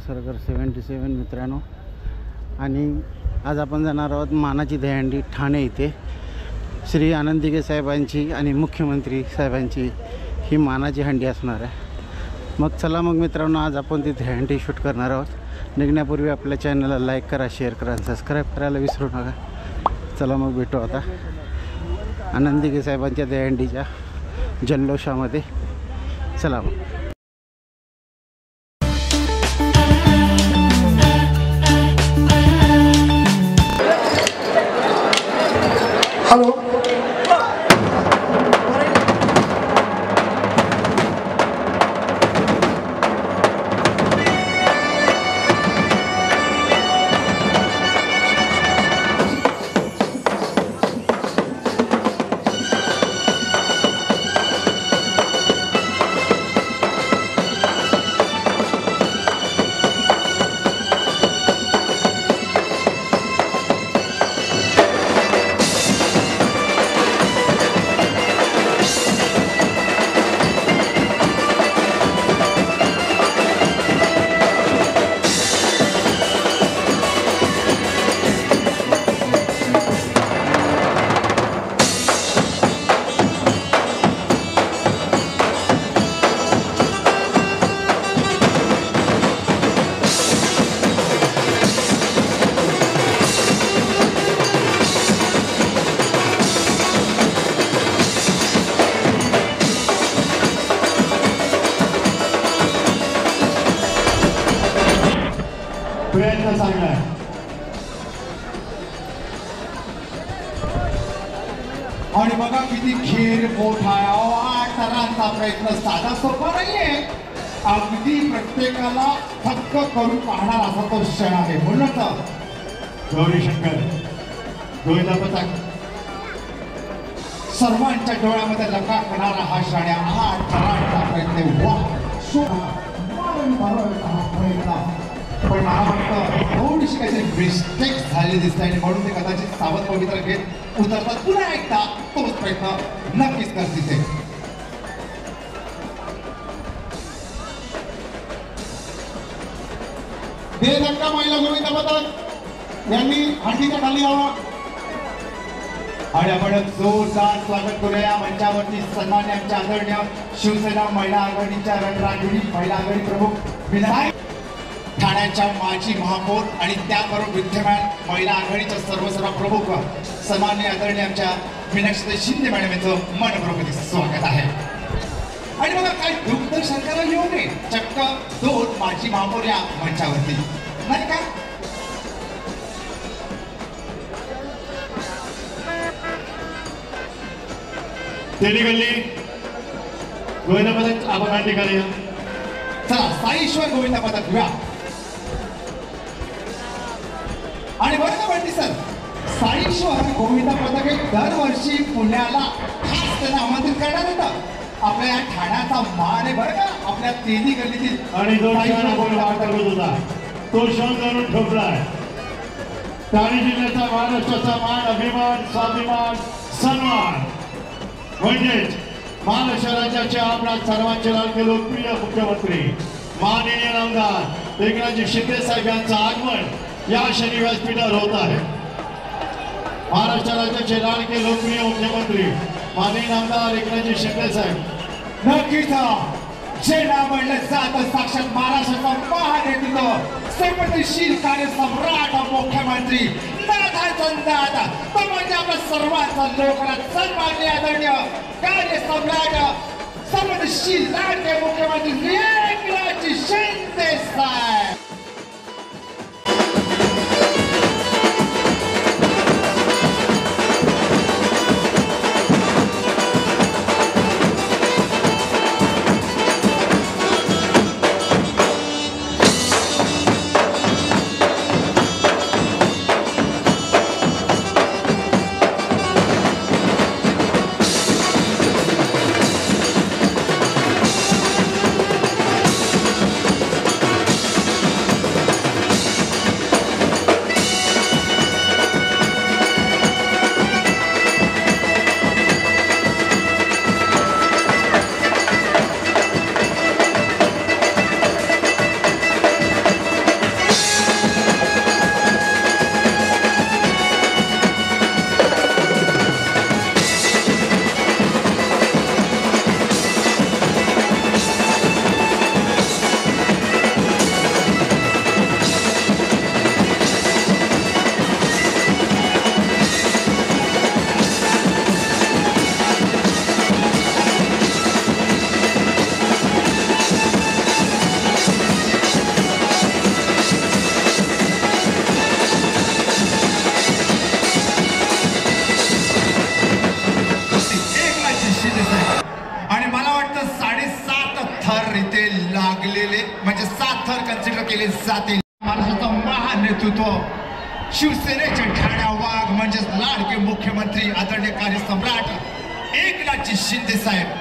सरगर 77 मित्रांनो। आणि आज आपण जाणार आहोत मानाची दहीहंडी ठाणे इथे श्री आनंद दिघे साहेबांची आणि मुख्यमंत्री साहेबांची ही मानाची हंडी असणार आहे। मग चला मग मित्रांनो, आज आपण ती दहीहंडी शूट करणार आहोत। निघण्यापूर्वी आपल्या चॅनलला लाईक करा, शेअर करा आणि सबस्क्राईब करायला विसरू नका। चला मग भेटू आता आनंद दिघे साहेबांच्या दहीहंडीच्या जल्लोषामध्ये। चला मग। हॅलो, प्रयत्न चांगला आहे आणि बघा किती खेळ मोठा आहे। 8 तरांचा प्रयत्न साधा सोपा नाहीये। अगदी प्रत्येकाला थक्क करून पाहणार असा तो क्षण आहे। म्हणून तर गौरी शंकर गोविंदा पथक सर्वांच्या डोळ्यामध्ये लकाकणारा हा क्षण आहे। 8 तरांचा प्रयत्न पण मला वाटतं थोडीशी काहीतरी मिस्टेक झाली दिसते आणि म्हणून ते कदाचित सावध पवित्र घेत उतरतात। पुन्हा एकदा तोच प्रयत्न नक्कीच करतील ते। धक्का महिला गोविंदा पथक यांनी हंडीच्या खाली यावं आणि आपण जोरदार स्वागत करूया। मंचावरती सन्मान्य आमच्या आदरणीय शिवसेना महिला आघाडीच्या रणरागिणी महिला आघाडी प्रमुख विनायक ठाण्याच्या माजी महापौर आणि त्याबरोबर विद्यमान महिला आघाडीच्या सर्व प्रमुख सन्मान्य आदरणीय आमच्या मीनाक्षी शिंदे मॅडम यांचं मनपूर्वक स्वागत आहे। आणि बघा काय दुग्ध शंकरला येऊ नये, चक्क 2 माजी महापौर या मंचावरती नाही का। तेली गल्ली गोविंदा पथक आपण ठिकाणी चला साईश्वर गोविंदा पथक घ्या। आणि बरं का म्हणते सर, साईश्वर गोविंदा पथक हे दरवर्षी पुण्याला खास त्यांना आमंत्रित करणार होतं। आपल्या या ठाण्याचा मान आहे बरं का, आपल्या तेली गल्लीतील आणि जो आपण वार्ता करत होता तो क्षण करून ठेवलाय। ठाणे जिल्ह्याचा महाराष्ट्राचा मान, अभिमान, स्वाभिमान, सन्मान म्हणजेच महाराष्ट्र राज्याचे आपल्या सर्वांचे लाडके लोकप्रिय मुख्यमंत्री माननीय आमदार एकनाथजी शिंदे साहेब यांचं आगमन या शनी व्यासपीठावर होत आहे। महाराष्ट्र राज्याचे लाडके लोकप्रिय मुख्यमंत्री माननीय आमदार एकनाथजी शिंदे साहेब नक्कीच जे नाव म्हणलं जातं साक्षात महाराष्ट्राचा महानेतृत्व संपत्तीशील कार्य सम्राट मुख्यमंत्री नाथा तो म्हणजे आपला सर्वांचा लोकराज सन्माननीय आदरणीय कार्य सम्राट संपत्तीशील लाडके मुख्यमंत्री एकनाथजी शिंदे साहेब। फक्त 7.5 थर इथे लागलेले, म्हणजे 7 थर कन्सिडर केले जातील. महाराष्ट्राचं महान नेतृत्व, शिवसेनेचे ठाण्या वाघ म्हणजेच लाडके मुख्यमंत्री आदरणीय कार्यसम्राट एकनाथजी शिंदे साहेब.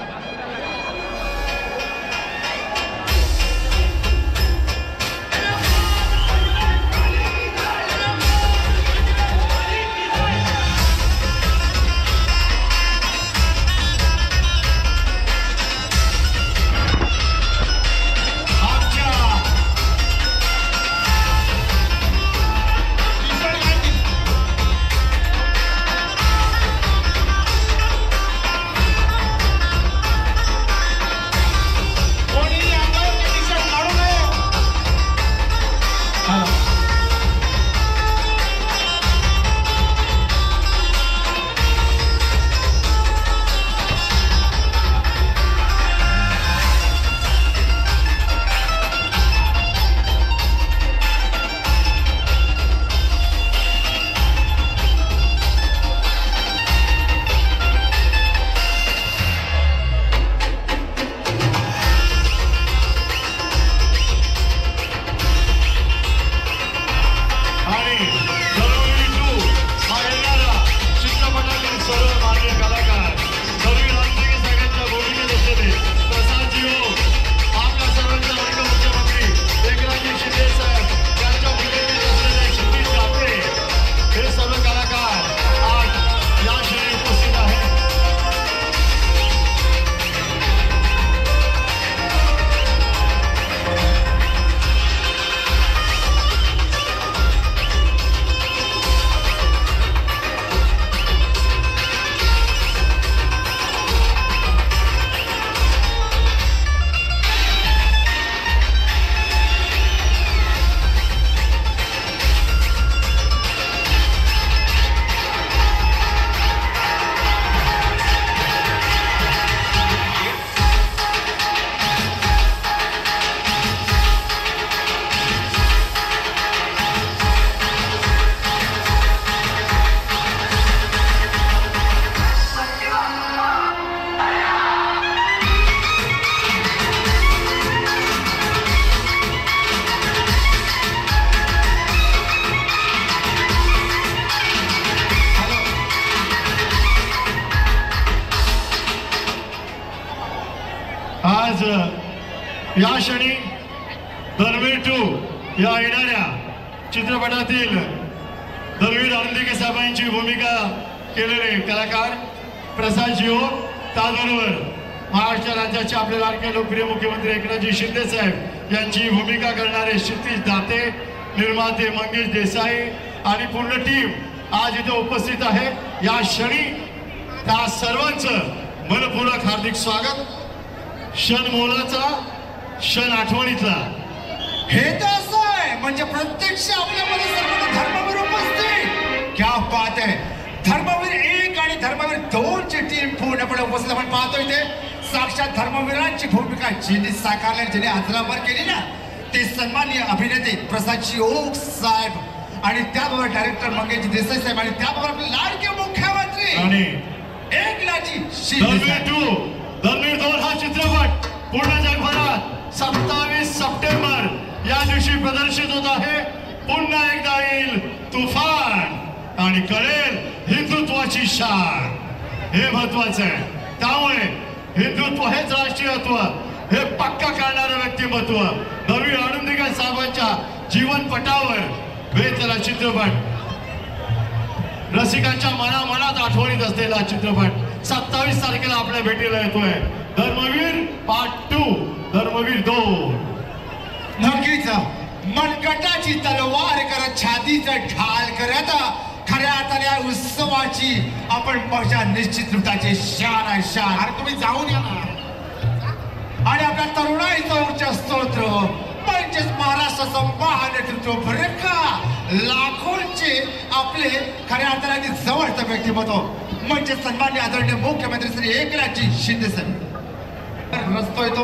आज या क्षणी धर्मवीर 2 या येणाऱ्या चित्रपटातील धर्मवीर आनंदीके साहेबांची भूमिका केलेले कलाकार प्रसाद जिओ, त्याचबरोबर महाराष्ट्र राज्याचे आपले लाडके लोकप्रिय मुख्यमंत्री एकनाथजी शिंदे साहेब यांची भूमिका करणारे क्षितिज दाते, निर्माते मंगेश देसाई आणि पूर्ण टीम आज इथे उपस्थित आहे. या क्षणी त्या सर्वांचं मनपूर्वक हार्दिक स्वागत. क्षण मोलाचा, क्षण आठवणीतला. हे तर असं आहे म्हणजे प्रत्यक्ष आपल्यामध्ये सर्व धर्मवीर उपस्थित. क्या बात आहे. धर्मवीर 1 आणि धर्मवीर 2 ची टीम पूर्णपणे उपस्थित. आपण पाहतोय ते साक्षात धर्मवीरांची भूमिका जिने साकारली, जिने आजरावर केली ना, ते सन्माननीय अभिनेते प्रसादजी ओक साहेब आणि त्याबरोबर डायरेक्टर मंगेश देसाई साहेब आणि त्याबरोबर आपले लाडके मुख्यमंत्री आणि एकनाथजी शिंदे. धर्मवीर 2 हा चित्रपट पूर्ण जगभरात 27 सप्टेंबर या दिवशी प्रदर्शित होत आहे. पुन्हा एकदा येईल तुफान आणि कळेल हिंदुत्वाची शान. हे महत्वाचं आहे. त्यामुळे हिंदुत्व हेच राष्ट्रीयत्व हे पक्का करणारं व्यक्तिमत्व धर्मवीर आनंदीकर साहेबांच्या जीवनपटावर वेचला चित्रपट. रसिकांच्या मनात आठवणीत असलेला चित्रपट 27 तारखेला आपल्या भेटीला येतोय. धर्मवीर पार्ट 2, धर्मवीर 2. नक्कीच मनगटाची तलवार करत, छातीचं ढाल करत खऱ्या अर्थाने उत्सवाची आपण मजा निश्चित लुटायची. शान आहे शान. अरे तुम्ही जाऊन या ना. आणि आपल्या तरुणाईचं ऊर्जा स्तोत्र म्हणजेच महाराष्ट्राचं महान नेतृत्व बरं का. लाखोंचे आपले खऱ्या अर्थाने जवळचं व्यक्तिमत्व म्हणजे सन्माननीय आदरणीय मुख्यमंत्री श्री एकनाथजी शिंदे साहेब. रचतोय तो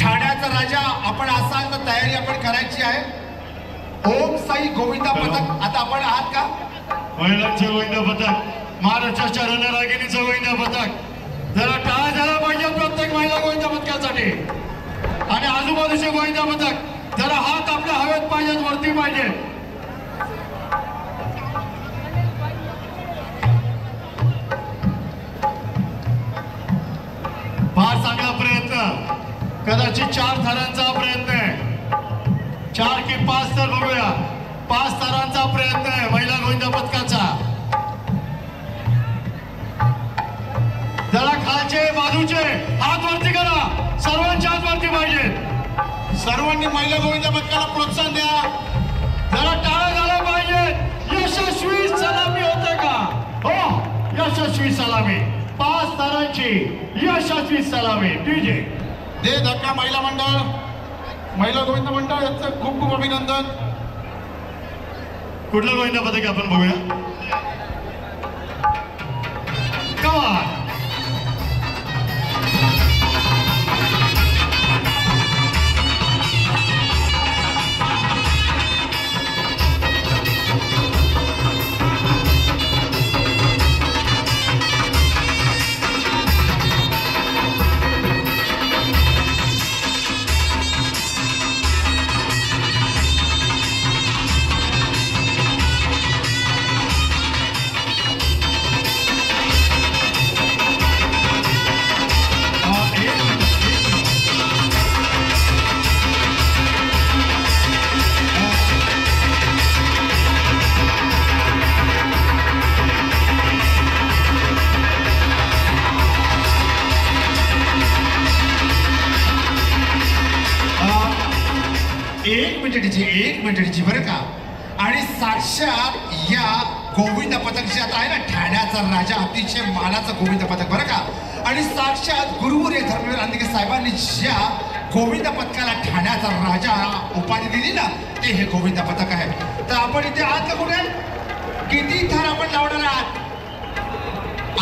ठाण्याचा राजा तयारी आपण करायची आहे. ओम साई गोविंदा पथक आता आपण आहात का? महिलांचे गोविंदा पथक, महाराष्ट्राच्या रणरागिणीचं गोविंदा पथक. जरा टाळा झाला पाहिजे प्रत्येक महिला गोविंदा पथकासाठी. आणि आजूबाजूचे गोविंदा पथक जरा हात आपल्या हवेत पाहिजेत, वरती पाहिजे. फार चांगला प्रयत्न, कदाचित 4 थरांचा प्रयत्न आहे. 4 की 5 तर बघूया. 5 थरांचा प्रयत्न आहे महिला गोविंदा पथकाचा. जरा खालचे बाजूचे हात वरती करा, सर्वांच्या हात वरती पाहिजे. सर्वांनी महिला गोविंदा पथकाला प्रोत्साहन द्या. जरा टाळा झाला पाहिजे. यशस्वी सलामी होते का? हो, यशस्वी सलामी. 5 थरांची यशस्वी सलामी. डीजे दे धक्का महिला मंडळ, महिला गोविंद मंडळ यांचं खूप खूप अभिनंदन. कुठलं गोविंदा पथक आपण बघूया. कमान एक मिनिटची बरं का. आणि साक्षात या गोविंद पथक जे आता आहे ना, ठाण्याचा राजा, अतिशय मानाचं गोविंद पथक बरं का. आणि साक्षात गुरुवर्य धर्मवीर आनंदगे साहेबांनी ज्या गोविंद पथकाला ठाण्याचा राजा उपाधी दिली ना, ते हे गोविंद पथक आहे. तर आपण इथे आहात का कुठे? किती थर आपण लावणार आहात?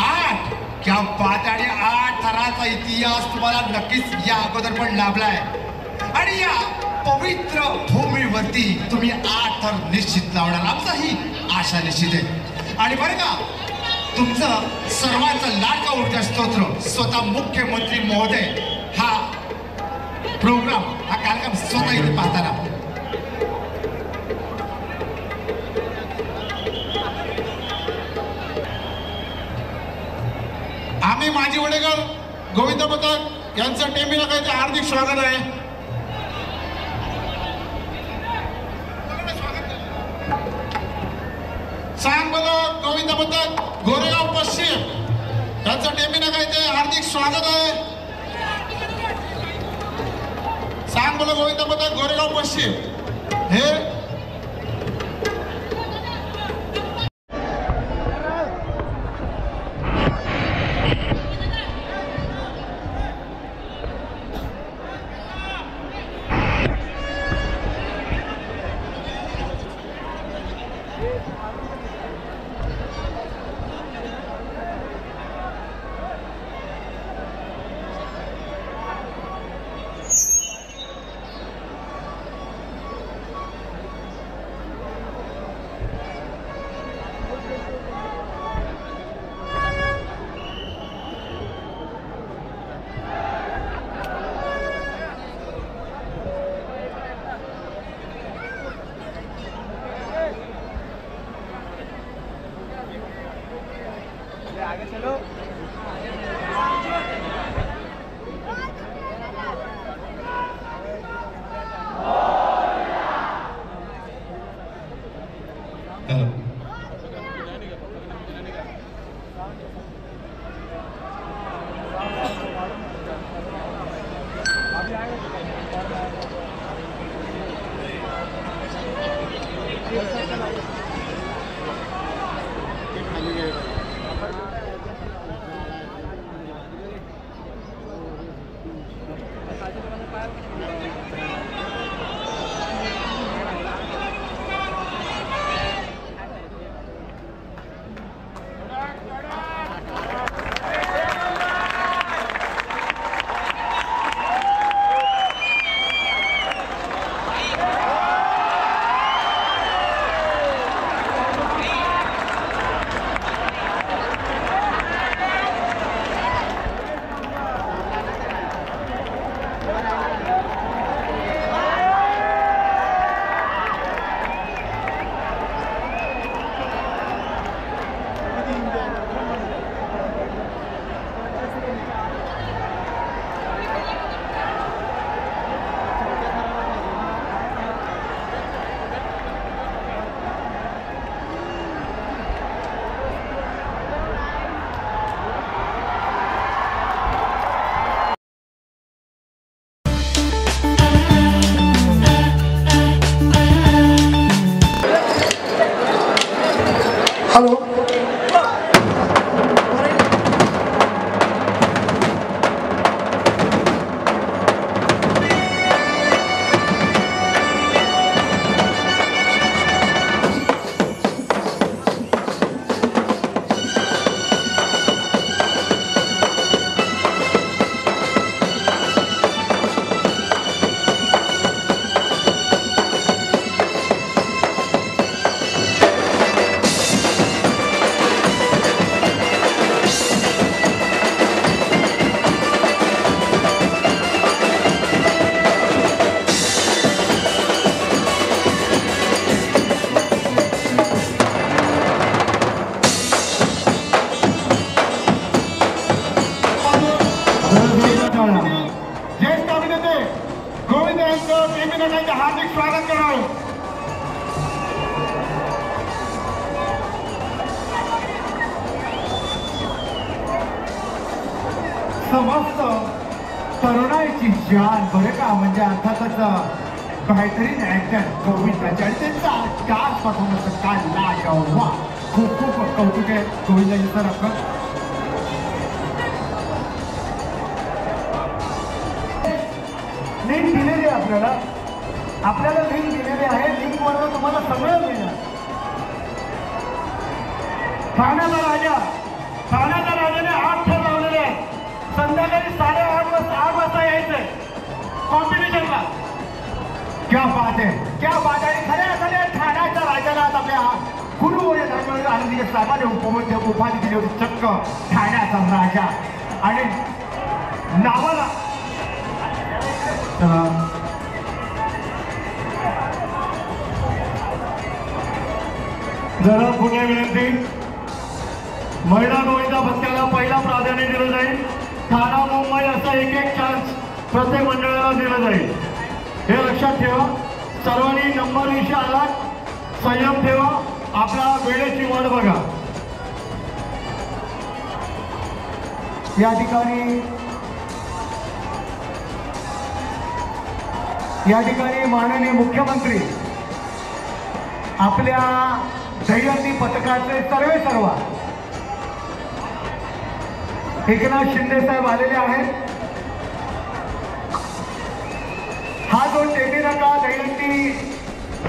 8. क्या बात. आणि 8 थराचा इतिहास तुम्हाला नक्कीच या अगोदर पण लाभलाय. आणि या पवित्र भूमीवरती तुम्ही 8 थर निश्चित लावणार, आमचाही आशा निश्चित आहे. आणि बरं का, तुमचं सर्वांचं लाडका ऊर्जा स्तोत्र स्वतः मुख्यमंत्री महोदय हा प्रोग्राम, हा कार्यक्रम स्वतः इथे पाहताना आम्ही माजी वडेकर गोविंद पथक यांचं टेमीला काही हार्दिक स्वागत आहे. सांग बघ गोविंद पथक गोरेगाव पश्चिम यांचं टेमीला काही ते हार्दिक स्वागत आहे. सांग बघ गोविंद पथक गोरेगाव पश्चिम हे हॅलो ज्येष्ठ अभिनेते गोविंद यांचं टीव्ही हार्दिक स्वागत करणार. समस्त तरुणाईची जान बरे का म्हणजे अर्थातच बेहतरीन ऍक्टर गोविंदाचे आणि त्यांचा डान्स परफॉर्मन्स काय लाजवा. खूप खूप कौतुक आहे गोविंदाजी सर आपलं. लिंक दिलेली आहे आपल्याला लिंक दिलेली आहे. लिंकवर तुम्हाला सगळं मिळणार. ठाण्याचा राजाने 8 थर लावलेले आहेत. संध्याकाळी 8:30 वाजता यायचंय कॉम्पिटिशनला. क्या बात आहे. खऱ्या ठाण्याच्या राजाला आज आपल्या गुरु आनंदी साहेबांनी उपाधी दिली होती चक्क ठाण्याचा राजा. आणि नावाला जरा पुणे विनंती. महिला गोविंदा पथकाला पहिला प्राधान्य दिलं जाईल. ठाणा मुंबई असा एक चान्स प्रत्येक मंडळाला दिला जाईल. हे लक्षात ठेवा. सर्वांनी नंबर विषय आला संयम ठेवा. आपल्या वेळेची वाट बघा. या ठिकाणी माननीय मुख्यमंत्री आपल्या दहीहंडी पथकाचे सर्व एकनाथ शिंदे साहेब आलेले आहेत. हा जो टेबीनका दहीहंडी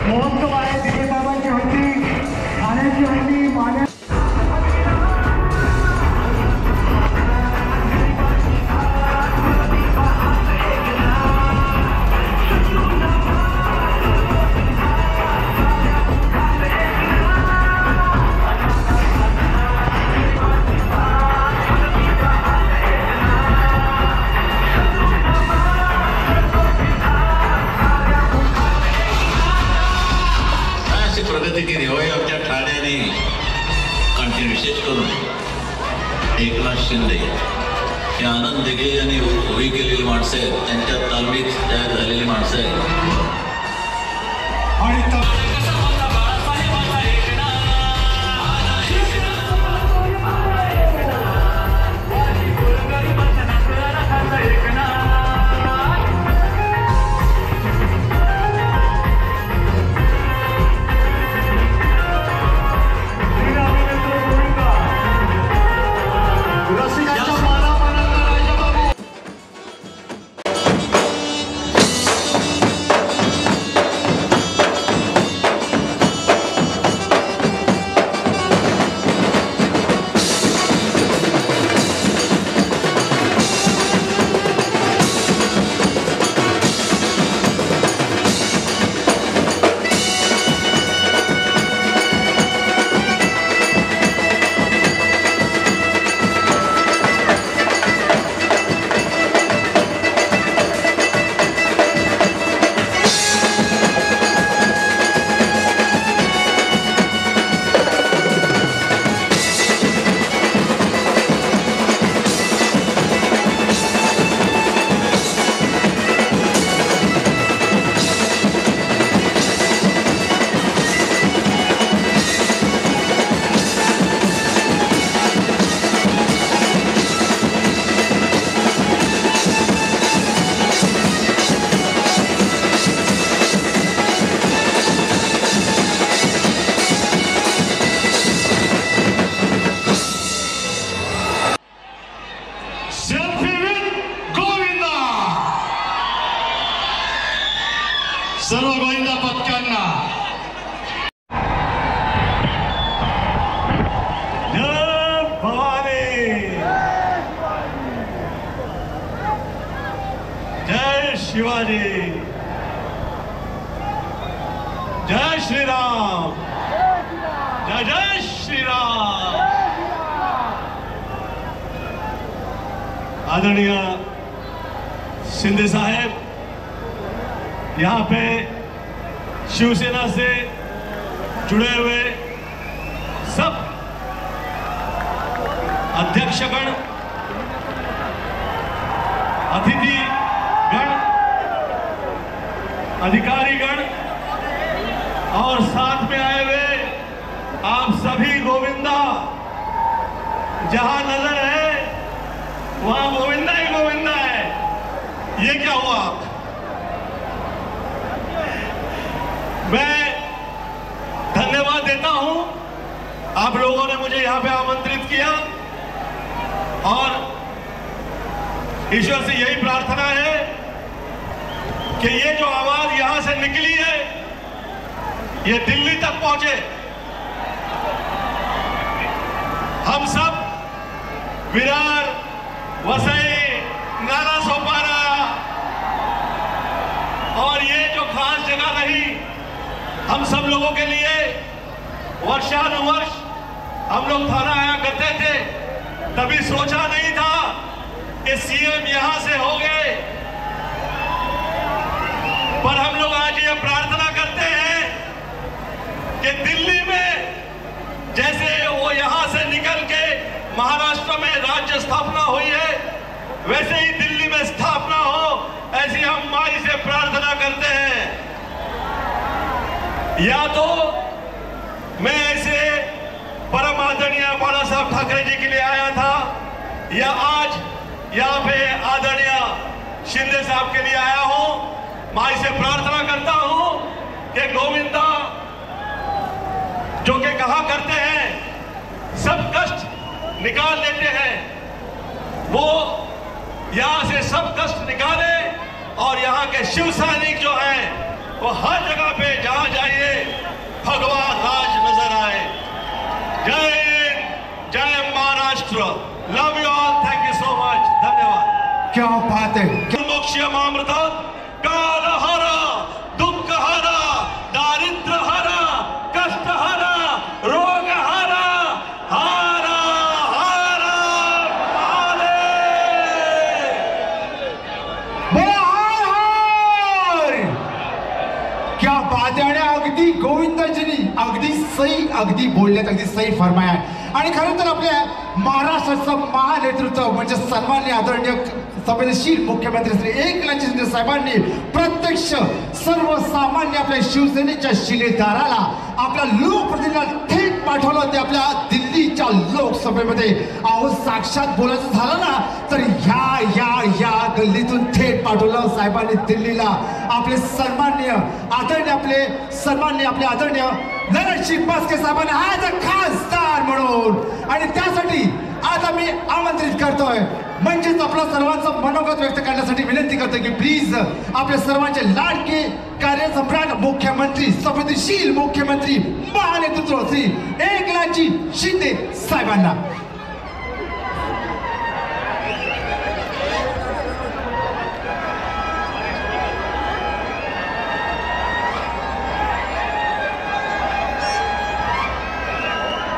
महोत्सव आहे दिलीप बाबांची हंडी ठाण्याची हंडी मान्य प्रगती केली होय आमच्या ठाण्याने. आणि विशेष करून एकनाथ शिंदे हे आनंद दिघे यांनी उभी केलेली माणसं आहेत. त्यांच्या तालमीत तयार झालेली माणसं आहेत. सर्व गोविंदा पथकांना जय भवानी, जय शिवाजी, जय श्रीराम, जय जय श्रीराम। आदरणीय शिंदे साहब, यहाँ पे शिवसेना से जुड़े हुए सब अध्यक्षगण, अतिथिगण, अधिकारीगण और साथ में आए हुए आप सभी गोविंदा, जहां नजर है वहां गोविंदा ही गोविंदा है। ये क्या हुआ? मैं धन्यवाद देता हूं, आप लोगों ने मुझे यहां पे आमंत्रित किया और ईश्वर से यही प्रार्थना है कि ये जो आवाज यहां से निकली है ये दिल्ली तक पहुंचे। हम सब विरार, वसई, नाला सोपारा और ये जो खास जगह रही हम सब लोगों के लिए, वर्षानुवर्ष हम लोग थाना आया करते थे, तभी सोचा नहीं था कि सीएम यहां से हो गए। पर हम लोग आज ये प्रार्थना करते हैं कि दिल्ली में जैसे वो यहां से निकल के महाराष्ट्र में राज्य स्थापना हुई है, वैसे ही दिल्ली में स्थापना हो, ऐसी हम माई से प्रार्थना करते हैं। या तो मैं ऐसे परम आदरणीय बाला साहब ठाकरे जी के लिए आया था, या आज यहाँ पे आदरणीय शिंदे साहब के लिए आया हूं। माई से प्रार्थना करता हूं कि गोविंदा जो कि कहा करते हैं सब कष्ट निकाल लेते हैं, वो यहां से सब कष्ट निकाले और यहाँ के शिव सैनिक जो हैं वो हर जगह पे जहां जाइए भगवान राज नजर आए। जय हिंद, जय Maharashtra, love you all, thank you so much, धन्यवाद। क्या बात है। मोक्षमामृत काल हरा, दुख हरा, दारिद्र हरा, कष्ट हरा, रोग हरा, हरा हरा महादेव। क्या बात आहे। आणि अगदी गोविंदाजींनी अगदी सही, अगदी बोलण्यात अगदी सही फरमाया आहे। आणि खरं तर आपल्या महाराष्ट्राचं महानेतृत्व म्हणजे सन्माननीय आदरणीय संवेदनशील मुख्यमंत्री श्री एकनाथ शिंदे साहेबांनी प्रत्यक्ष सर्वसामान्य आपल्या शिवसेनेच्या शिलेदाराला, आपल्या लोकप्रतिनिधीला थेट पाठवलं ते आपल्या दिल्लीच्या लोकसभेमध्ये। अहो साक्षात बोलायचं झालं ना तर या गल्लीतून थेट पाठवलं साहेबांनी दिल्लीला। आपले सन्माननीय आदरणीय नरसिंह बास्के साहेबांना ॲज अ खासदार म्हणून, आणि त्यासाठी आज आम्ही आमंत्रित करतोय, म्हणजेच आपल्या सर्वांचं मनोगत व्यक्त करण्यासाठी विनंती करतोय की प्लीज आपल्या सर्वांचे लाडके कार्यसम्राट मुख्यमंत्री, संवेदनशील मुख्यमंत्री, महानेतृत्व श्री एकनाथजी शिंदे साहेबांना।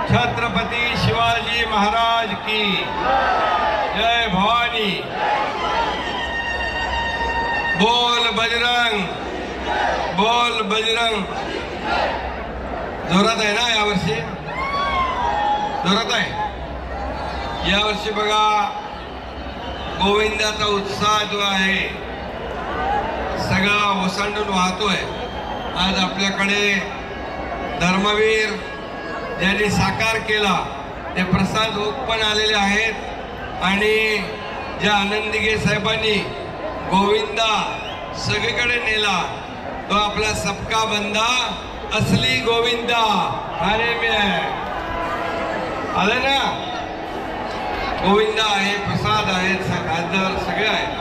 छत्रपति शिवाजी महाराज की जय भवानी। बोल बजरंग, बोल बजरंग। जोरात आहे ना यावर्षी? जोरात आहे यावर्षी। बघा गोविंदाचा उत्साह जो आहे सगळा ओसंडून वाहतोय। आज आपल्याकडे धर्मवीर ज्यांनी साकार केला ते प्रसाद ओक पण आलेले आहेत, आणि ज्या आनंदीगे साहेबांनी गोविंदा सगळीकडे नेला तो आपला सबका बंदा असली गोविंदा अरे में आले ना। गोविंदा आहे, प्रसाद आहेत, खासदार सगळे आहेत,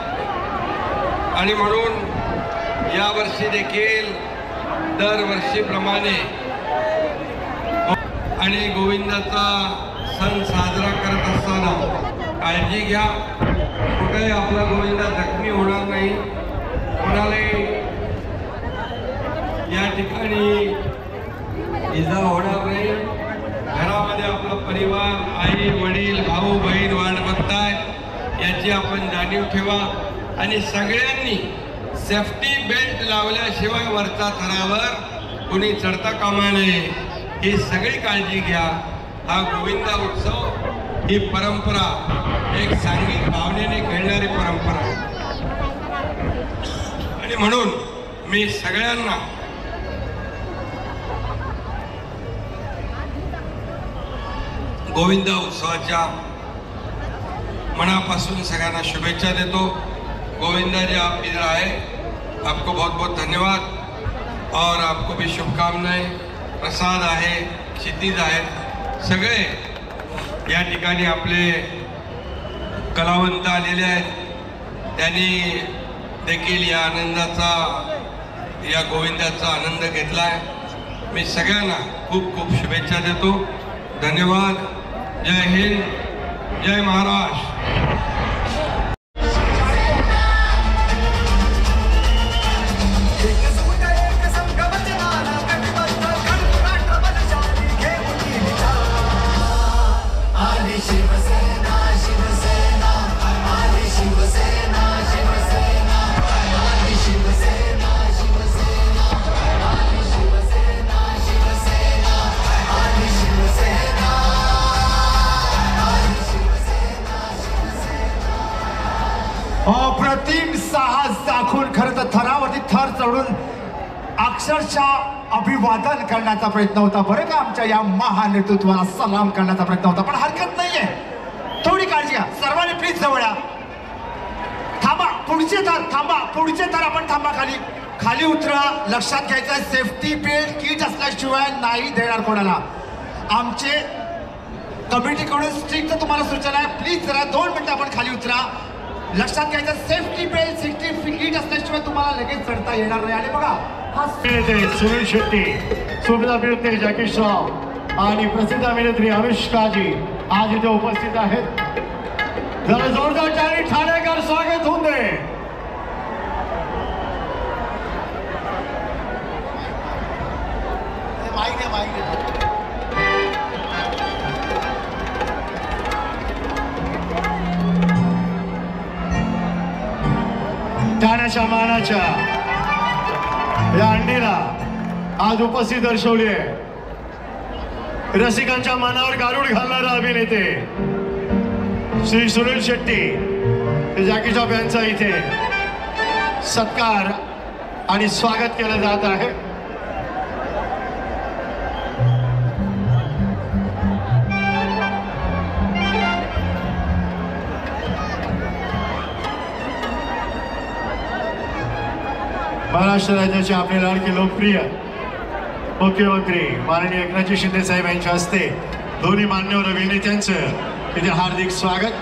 आणि म्हणून यावर्षी देखील दरवर्षीप्रमाणे आणि गोविंदाचा सण साजरा करत असताना काळजी घ्या, कुठेही आपला गोविंदा जखमी होणार नाही, कोणालाही या ठिकाणी इजा होणार नाही. घरामध्ये आपला परिवार, आई वडील भाऊ बहीण वाट बघताय याची आपण जाणीव ठेवा आणि सगळ्यांनी सेफ्टी बेल्ट लावल्याशिवाय वरच्या थरावर कुणी चढता कामा नये ही सगळी काळजी घ्या. हा गोविंदा उत्सव ही परंपरा एक सांघिक भावनेने खेळणारी परंपरा आहे आणि म्हणून मी सगळ्यांना गोविंदा उत्सवाच्या मनापासून सगळ्यांना शुभेच्छा देतो. गोविंदा जी आप इधर आए, आपको बहुत बहुत धन्यवाद और आपको भी शुभकामनाएं. प्रसाद आहे, क्षितिज आहेत, सगळे या ठिकाणी आपले कलावंत आलेले आहेत. त्यांनी देखील या आनंदाचा, या गोविंदाचा आनंद घेतला आहे. मी सगळ्यांना खूप खूप शुभेच्छा देतो. धन्यवाद. जय हिंद, जय महाराष्ट्र. अप्रतिम साहस दाखवून खरं तर थरावरती थर चढून अक्षरशः अभिवादन करण्याचा प्रयत्न होता बरं का. आमच्या या महान नेतृत्वाला सलाम करण्याचा प्रयत्न होता, पण हरकत नाहीये. थोडी काळजी घ्या सर्वांनी, प्लीज जवळ या. थांबा, पुढचे थर थांबा, पुढचे थर आपण थांबा. खाली खाली उतरा. लक्षात घ्यायचं, सेफ्टी बेल्ट किट असल्याशिवाय नाही देणार कोणाला. आमचे कमिटीकडून स्ट्रिक्ट तुम्हाला सूचना आहे. प्लीज जरा 2 मिनिटं आपण खाली उतरा. लक्षात घ्यायचं, सेफ्टी बेल्ट सर्टिफिकेट असल्याशिवाय तुम्हाला लगेच चढता येणार नाही. आणि बघा, हा सुनील शेट्टी, सुविधा अभिनेते जॅकी श्रॉफ आणि प्रसिद्ध अभिनेत्री अनुष्काजी आज इथे उपस्थित आहेत. जरा जोरदार टाळी ठाणेकर स्वागत होऊन दे. ठाण्याच्या मानाच्या या अंडीला आज उपस्थित दर्शवली आहे रसिकांच्या मनावर गारुड घालणारा अभिनेते श्री सुनील शेट्टी जॅकी श्रॉफ यांचा इथे सत्कार आणि स्वागत केलं जात आहे. महाराष्ट्र राज्याचे आपले लाडके लोकप्रिय मुख्यमंत्री माननीय एकनाथजी शिंदे साहेब यांच्या हस्ते दोन्ही मान्यवर अभिनेत्यांचं इथे हार्दिक स्वागत.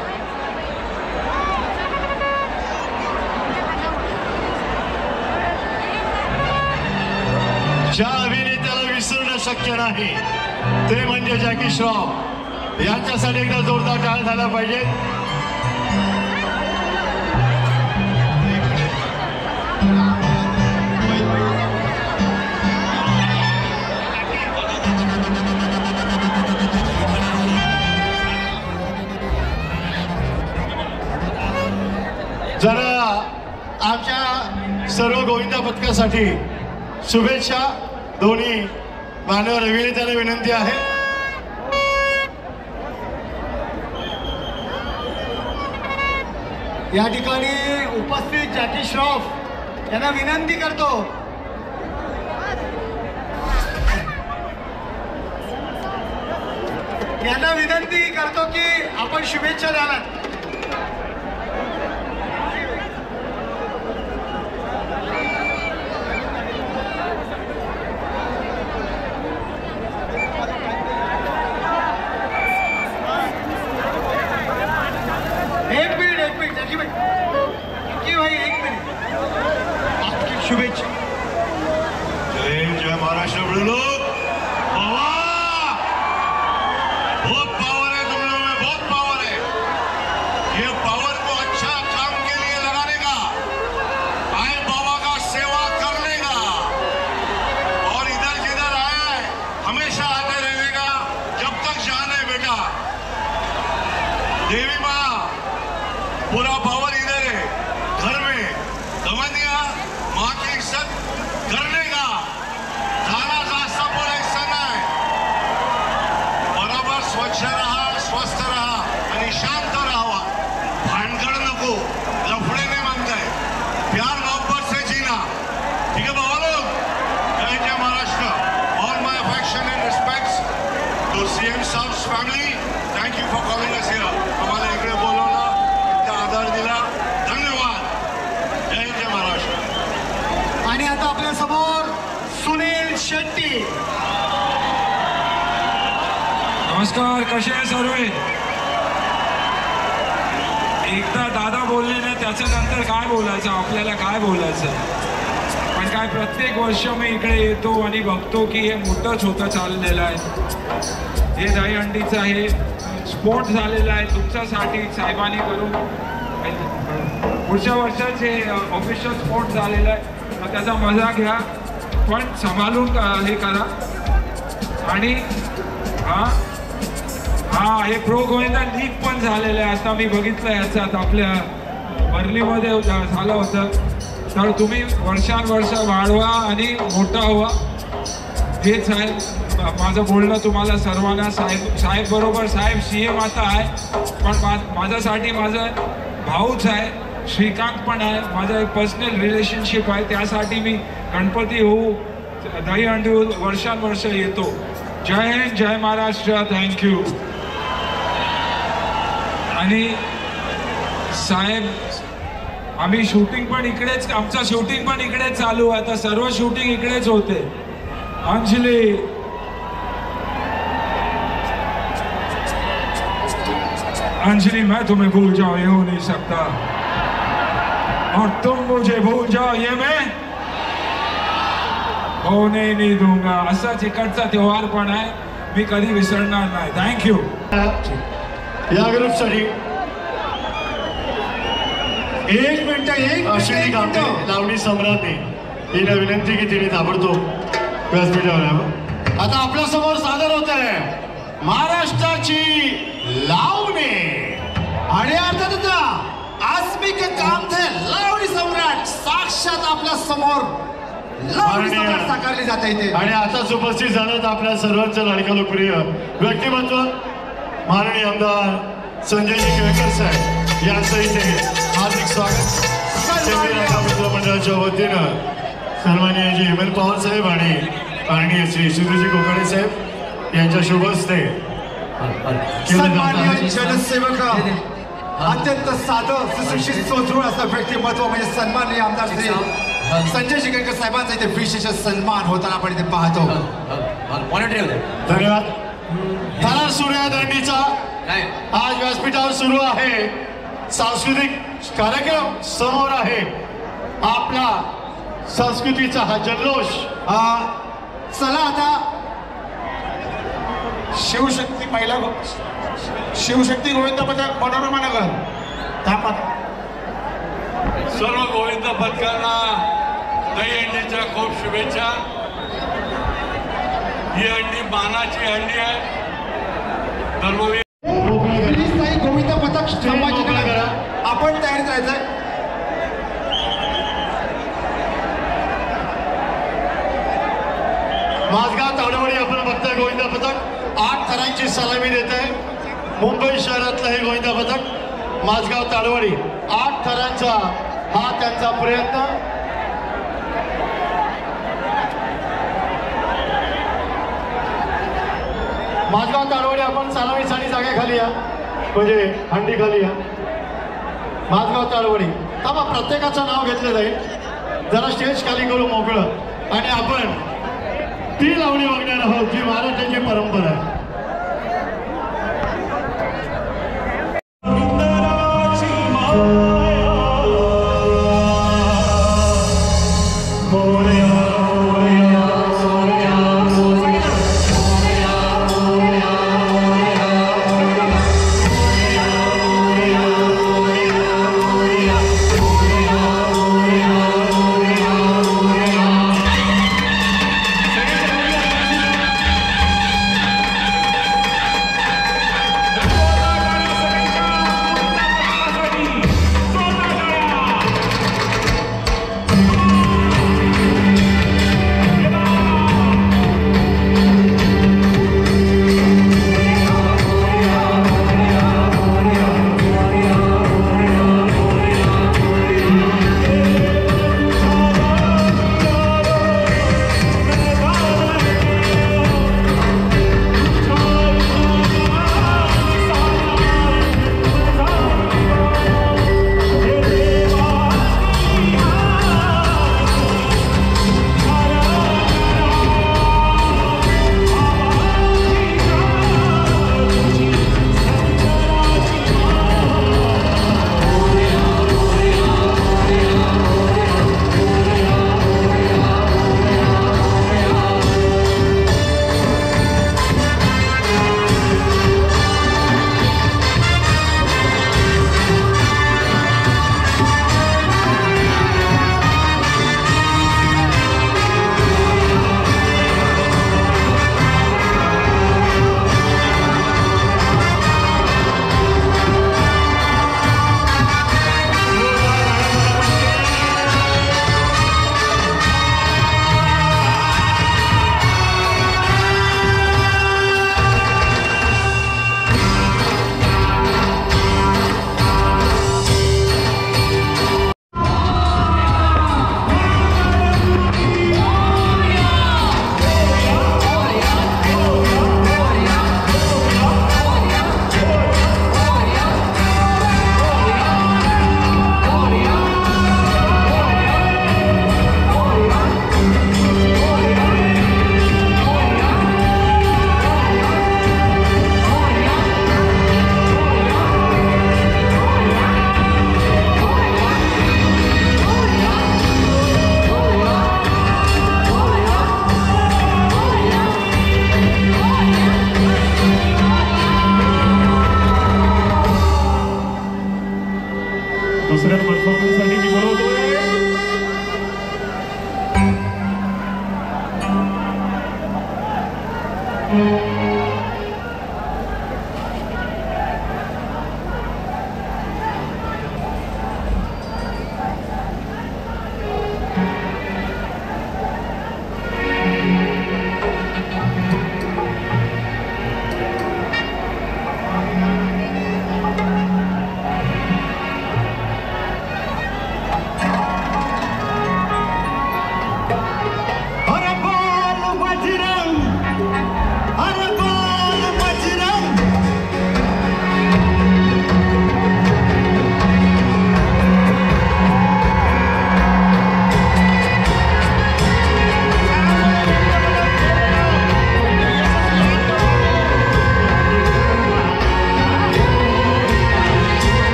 ज्या अभिनेत्याला विसरणं शक्य नाही ते म्हणजे जॅकी श्रॉफ. यांच्यासाठी एकदा जोरदार टाळ झाला पाहिजे. जरा आमच्या सर्व गोविंदा पथकासाठी शुभेच्छा. दोन्ही मान्यवर अभिनेत्यांना विनंती आहे. या ठिकाणी उपस्थित जॅकी श्रॉफ यांना विनंती करतो, की आपण शुभेच्छा द्याल. एक मिनिट जॅकी भाई, एक मिनिट. शुभेच्छा. शाबाश ब्रूनो, बहुत पावर है तुम लोगों में, बहुत पावर है। ये पावर को अच्छा काम के लिए लगाने का, आए बाबा का सेवा करने का, और इधर जिधर आया है हमेशा आते रहने का जब तक जान है बेटा। देवी माँ पूरा पावर इधर है, घर में समझ गया, माँ की इज्जत करने का जाना जास्त पण ऐसा नाही, बरोबर स्वच्छ रहा, स्वस्थ रहा आणि शांत राहावा, भानगड नको, लफडे नाही मानताय, प्यार मोहब्बत से जीना, ठीक है बाबा लोग। जय जय Maharashtra. All my affection and respects to CM साहब्स family, thank you for calling us here. आम्हाला इकडे बोलवलं, इतका आधार दिला, धन्यवाद। जय जय महाराष्ट्र। आणि आता आपल्या समोर सुनील शेट्टी। नमस्कार, कसे आहे सर्व? एकदा दादा बोलले ना, त्याच्या नंतर काय बोलायचं, आपल्याला काय बोलायचं, पण काय प्रत्येक वर्ष मी इकडे येतो आणि बघतो की हे मोठंच होतं चाललेलं आहे। हे दहीहंडीचं हे स्पोर्ट झालेला आहे तुमच्यासाठी, साहेबांनी करून पुढच्या वर्षाचे ऑफिशियल स्पोर्ट झालेला आहे, तर त्याचा मजा घ्या, पण सांभाळून हे करा। आणि हा हे प्रो गोविंदा लीग पण झालेलं आहे, आता मी बघितलं ह्याच्यात आपल्या बर्लीमध्ये झालं होतं, तर तुम्ही वर्षानुवर्ष वाढवा आणि मोठा व्हा, हेच आहे माझं बोलणं तुम्हाला सर्वांना। साहेब बरोबर, साहेब CM आता आहे, पण माझ्यासाठी माझं भाऊच आहे, श्रीकांत पण आहे, माझं एक पर्सनल रिलेशनशिप आहे, त्यासाठी मी गणपती होऊ, दहीहंडी वर्षानुवर्ष येतो। जय हिंद, जय महाराष्ट्र, थँक्यू। आणि साहेब, आम्ही शूटिंग पण इकडेच, आमचं शूटिंग पण इकडेच चालू आहे, आता सर्व शूटिंग इकडेच होते। अंजली, अंजलि, मैं तुम्हें भूल जाऊं ये हो नहीं सकता, और तुम मुझे भूल जाओ ये मैं होने नहीं दूंगा। असा चिकटचा त्योहार पण आहे, मी कधी विसरणार नाही। थँक्यू। या ग्रुपसाठी एक मिनिट अश्विनी कामटे, लावणी सम्राटने हिला विनंती की तिने ताबडतोब व्यासपीठावर यावं। आता आपल्या समोर सादर होत आहे महाराष्ट्राची लावणी, आणि अर्थातच आस्मिक काम थे लावणी सम्राट साक्षात आपल्या समोर लावणी सम्राट साकारली जाते इथे। आणि आताच उपस्थित झालेत आपल्या सर्वांचं लाडका लोकप्रिय व्यक्तिमत्व माननीय आमदार संजयजी केळकर साहेब यांचं इथे हार्दिक स्वागत। मित्र मंडळाच्या वतीनं सन्माननीय जी हेमंत पवार साहेब आणि माननीय श्री सुधीरजी कोकाणे साहेब यांच्या शुभ हस्ते सन्माननीय जनसेवक, अत्यंत साधं सुशिक्षित सोजूळ असं व्यक्तिमत्व म्हणजे सन्माननीय आमदार श्री संजय शिकेकर साहेबांचा इथे विशेष सन्मान होताना आपण इथे पाहतो। धन्यवाद। थरार सूर्या दंडीचा आज व्यासपीठावर सुरू आहे, सांस्कृतिक कार्यक्रम समोर आहे, आपला संस्कृतीचा हा जल्लोष। चला आता शिवशक्ती महिला, शिवशक्ती गोविंद पथक मनोरमा नगर, सर्व गोविंद पथकांना दहीहंडीच्या खूप शुभेच्छा। ही हंडी मानाची हंडी आहे, धर्मवीर गोविंद पथक संभाजीनगर, आपण तयारीत राहायचंय। माझगाव तावडेवाडी आपण बघताय गोविंद पथक 8 थरांची सलामी देत आहे। मुंबई शहरातलं हे गोविंद पथक माझगाव ताडवाडी 8 थरांचा हा त्यांचा प्रयत्न। माझगाव ताडवाडी आपण सलामीसाठी जागा खाली या, म्हणजे हंडी खाली या। माझगाव ताडवाडी थांबा, प्रत्येकाचं नाव घेतलं जाईल, जरा स्टेज खाली करू मोकळं, आणि आपण ती लावणी बघणार आहोत जी महाराष्ट्राची परंपरा आहे। मोरया मोरया मोरया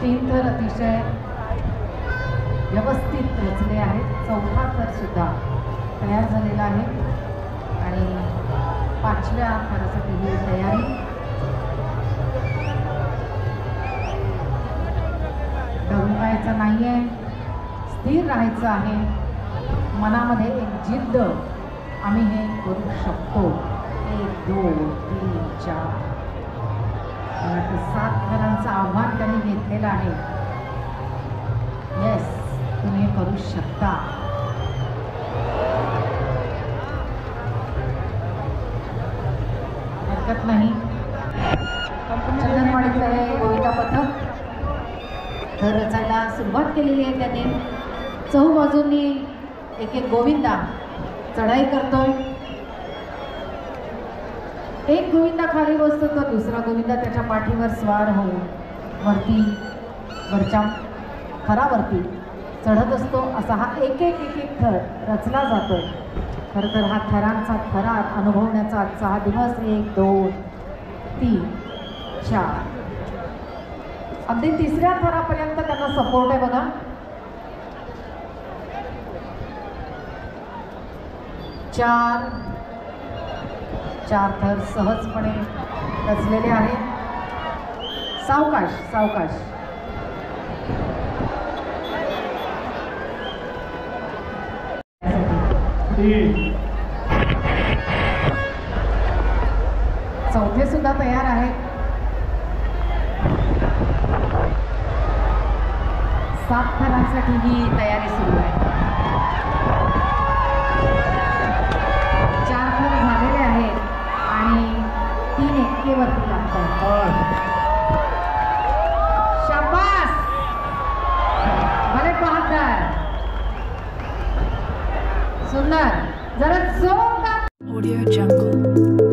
तीन थर अतिशय व्यवस्थित रचले आहेत. चौथा थर सुद्धा तयार झालेला आहे आणि पाचव्या थरासाठी ही तयारी. डगमगायचं नाही आहे, स्थिर राहायचं आहे. मनामध्ये एक जिद्द, आम्ही हे करू शकतो. 1 2 3 4 7 थरांचं आव्हान त्यांनी घेतलेलं आहे. येस, तुम्ही हे करू शकता. हरकत नाही. चंदनवाडीचं हे गोविंदा पथक थर रचायला सुरुवात केलेली आहे. त्याने चहूबाजूंनी एक एक गोविंदा चढाई करतोय. एक गोविंदा खाली बसतो तर दुसरा गोविंदा त्याच्या पाठीवर स्वार होऊन वरच्या थरावरती चढत असतो. असा हा एक एक थर रचला जातो. खरं तर हा थरांचा थरार अनुभवण्याचा आजचा हा दिवस. 1 2 3 4 अगदी तिसऱ्या थरापर्यंत त्यांना सपोर्ट आहे बघा. चार थर सहजपणे रचलेले आहेत. सावकाश सावकाश. चौथे सुद्धा तयार आहेत. 7 थरांसाठी ही तयारी सुरू आहे. 4 थर झालेले आहेत आणि 3 एक्केवरती लागतात. शाबास, भले बहादर, सुंदर. जरा जोरदार. Audio Jungle.